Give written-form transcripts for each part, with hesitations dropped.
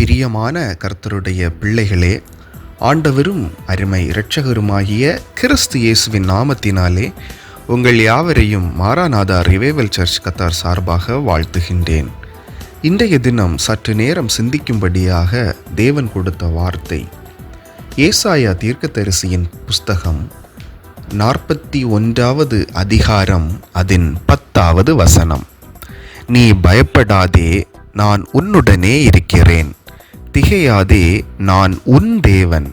பிரியமான கர்த்தருடைய பிள்ளைகளே, ஆண்டவரும் அருமை இரட்சகருமாகிய கிறிஸ்து இயேசுவின் நாமத்தினாலே உங்கள் யாவரையும் மாராநாதா ரிவைவல் சர்ச் கத்தார் சார்பாக வாழ்த்துகின்றேன். இன்றைய தினம் சற்று நேரம் சிந்திக்கும்படியாக தேவன் கொடுத்த வார்த்தை ஏசாயா தீர்க்கதரிசியின் புஸ்தகம் 41வது அதிகாரம் அதன் 10வது வசனம். நீ பயப்படாதே, நான் உன்னுடனே இருக்கிறேன். திகையாதே, நான் உன் தேவன்.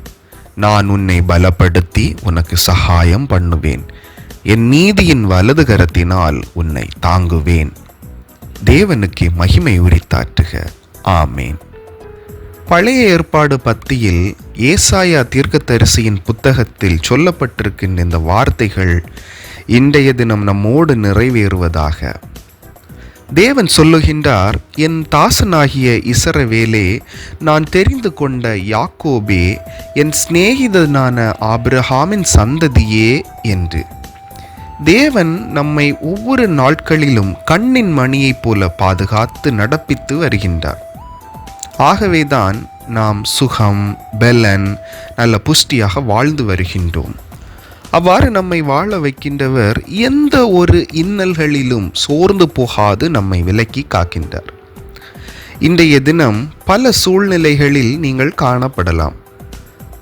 நான் உன்னை பலப்படுத்தி உனக்கு சகாயம் பண்ணுவேன். என் நீதியின் வலது கரத்தினால் உன்னை தாங்குவேன். தேவனுக்கு மகிமை உரித்தாற்றுக. ஆமேன். பழைய ஏற்பாடு பத்தியில் ஏசாயா தீர்க்கதரிசியின் புத்தகத்தில் சொல்லப்பட்டிருக்கின்ற இந்த வார்த்தைகள் இன்றைய தினம் நம்மோடு நிறைவேறுவதாக. தேவன் சொல்லுகின்றார், என் தாசனாகிய இஸ்ரவேலே, நான் தெரிந்து கொண்ட யாக்கோபே, என் சிநேகிதனான ஆபிரகாமின் சந்ததியே என்று. தேவன் நம்மை ஒவ்வொரு நாட்களிலும் கண்ணின் மணியைப் போல பாதுகாத்து நடப்பித்து வருகின்றார். ஆகவேதான் நாம் சுகம், பலன், நல்ல புஷ்டியாக வாழ்ந்து வருகின்றோம். அவ்வாறு நம்மை வாழ வைக்கின்றவர் எந்த ஒரு இன்னல்களிலும் சோர்ந்து போகாது நம்மை விலக்கி காக்கின்றார். இன்றைய தினம் பல சூழ்நிலைகளில் நீங்கள் காணப்படலாம்.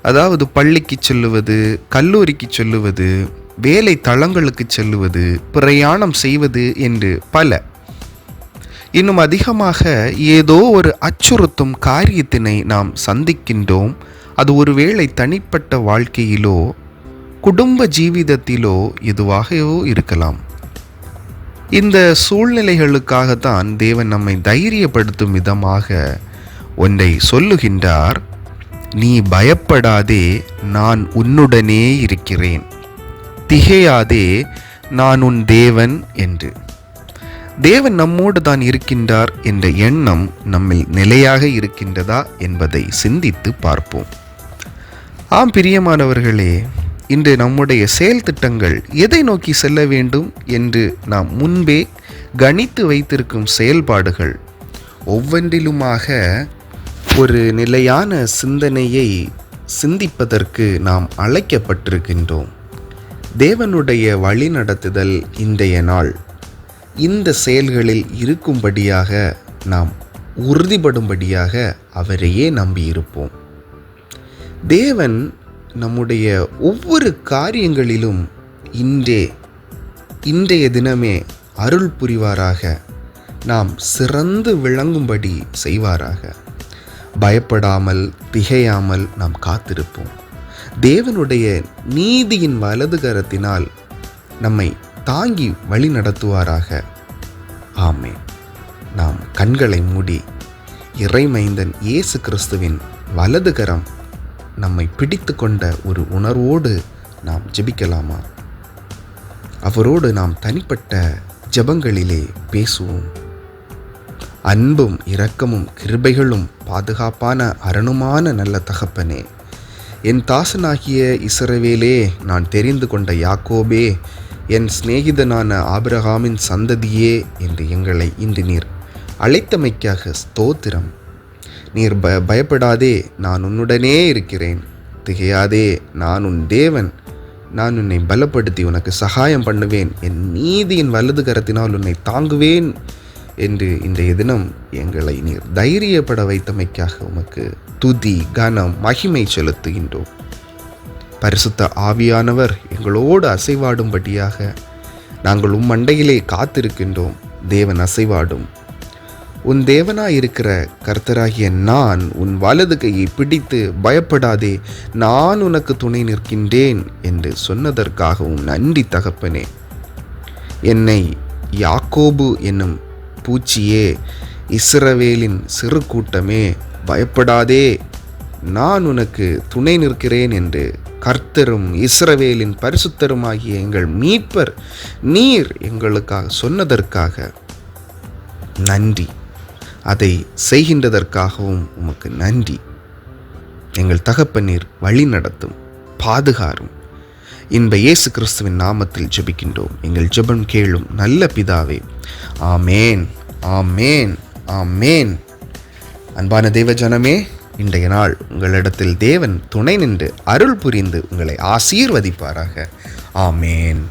அதாவது பள்ளிக்கு செல்லுவது, கல்லூரிக்கு செல்லுவது, வேலை தளங்களுக்கு செல்லுவது, பிரயாணம் செய்வது என்று பல. இன்னும் அதிகமாக ஏதோ ஒரு அச்சுறுத்தும் காரியத்தினை நாம் சந்திக்கின்றோம். அது ஒருவேளை தனிப்பட்ட வாழ்க்கையிலோ குடும்ப ஜீவிதத்திலோ எதுவாகவோ இருக்கலாம். இந்த சூழ்நிலைகளுக்காகத்தான் தேவன் நம்மை தைரியப்படுத்தும் விதமாக ஒன்றை சொல்லுகின்றார். நீ பயப்படாதே, நான் உன்னுடனே இருக்கிறேன். திகையாதே, நான் உன் தேவன் என்று. தேவன் நம்மோடு தான் இருக்கின்றார் என்ற எண்ணம் நம்மில் நிலையாக இருக்கின்றதா என்பதை சிந்தித்து பார்ப்போம். ஆம் பிரியமானவர்களே, இன்று நம்முடைய செயல் திட்டங்கள் எதை நோக்கி செல்ல வேண்டும் என்று நாம் முன்பே கணித்து வைத்திருக்கும் செயல்பாடுகள் ஒவ்வொன்றிலுமாக ஒரு நிலையான சிந்தனையை சிந்திப்பதற்கு நாம் அழைக்கப்பட்டிருக்கின்றோம். தேவனுடைய வழிநடத்துதல் இன்றைய நாள் இந்த செயல்களில் இருக்கும்படியாக நாம் உறுதிப்படும்படியாக அவரையே நம்பியிருப்போம். தேவன் நம்முடைய ஒவ்வொரு காரியங்களிலும் இன்றைய தினமே அருள் புரிவாராக. நாம் சிறந்து விளங்கும்படி செய்வாராக. பயப்படாமல் திகையாமல் நாம் காத்திருப்போம். தேவனுடைய நீதியின் வலது கரத்தினால் நம்மை தாங்கி வழி நடத்துவாராக. ஆமென். நாம் கண்களை மூடி இறைமைந்தன் இயேசு கிறிஸ்துவின் வலது கரம் நம்மை பிடித்து கொண்ட ஒரு உணர்வோடு நாம் ஜெபிக்கலாமா? அவரோடு நாம் தனிப்பட்ட ஜெபங்களிலே பேசுவோம். அன்பும் இரக்கமும் கிருபைகளும் பாதுகாப்பான அரணுமான நல்ல தகப்பனே, என் தாசனாகிய இஸ்ரவேலே, நான் தெரிந்து கொண்ட யாக்கோபே, என் சிநேகிதனான ஆபிரகாமின் சந்ததியே என்று எங்களை இன்று நீர் அழைத்தமைக்காக ஸ்தோத்திரம். நீர் பயப்படாதே, நான் உன்னுடனே இருக்கிறேன். திகையாதே, நான் உன் தேவன். நான் உன்னை பலப்படுத்தி உனக்கு சகாயம் பண்ணுவேன். என் நீதியின் வலது கரத்தினால் உன்னை தாங்குவேன் என்று இன்றைய தினம் எங்களை நீர் தைரியப்பட வைத்தமைக்காக உமக்கு துதி, கனம், மகிமை செலுத்துகின்றோம். பரிசுத்த ஆவியானவர் எங்களோடு அசைவாடும்படியாக நாங்கள் மண்டையிலே காத்திருக்கின்றோம். தேவன் அசைவாடும். உன் தேவனாயிருக்கிற கர்த்தராகிய நான் உன் வலது கையை பிடித்து பயப்படாதே, நான் உனக்கு துணை நிற்கின்றேன் என்று சொன்னதற்காகவும் நன்றி தகப்பனே. என்னை யாக்கோபு என்னும் பூச்சியே, இஸ்ரவேலின் சிறு கூட்டமே, பயப்படாதே, நான் உனக்கு துணை நிற்கிறேன் என்று கர்த்தரும் இஸ்ரவேலின் பரிசுத்தருமாகிய எங்கள் மீட்பர் நீர் எங்களுக்காக சொன்னதற்காக நன்றி. அதை செய்கின்றதற்காகவும் உமக்கு நன்றி. எங்கள் தகப்பனீர் வழி நடத்தும், பாதுகாரும். இன்ப இயேசு கிறிஸ்துவின் நாமத்தில் ஜெபிக்கின்றோம். எங்கள் ஜெபம் கேளும் நல்ல பிதாவே. ஆமேன், ஆமேன், ஆமேன். அன்பான தேவ ஜனமே, இன்றைய நாள் உங்களிடத்தில் தேவன் துணை நின்று அருள் புரிந்து உங்களை ஆசீர்வதிப்பாராக. ஆமேன்.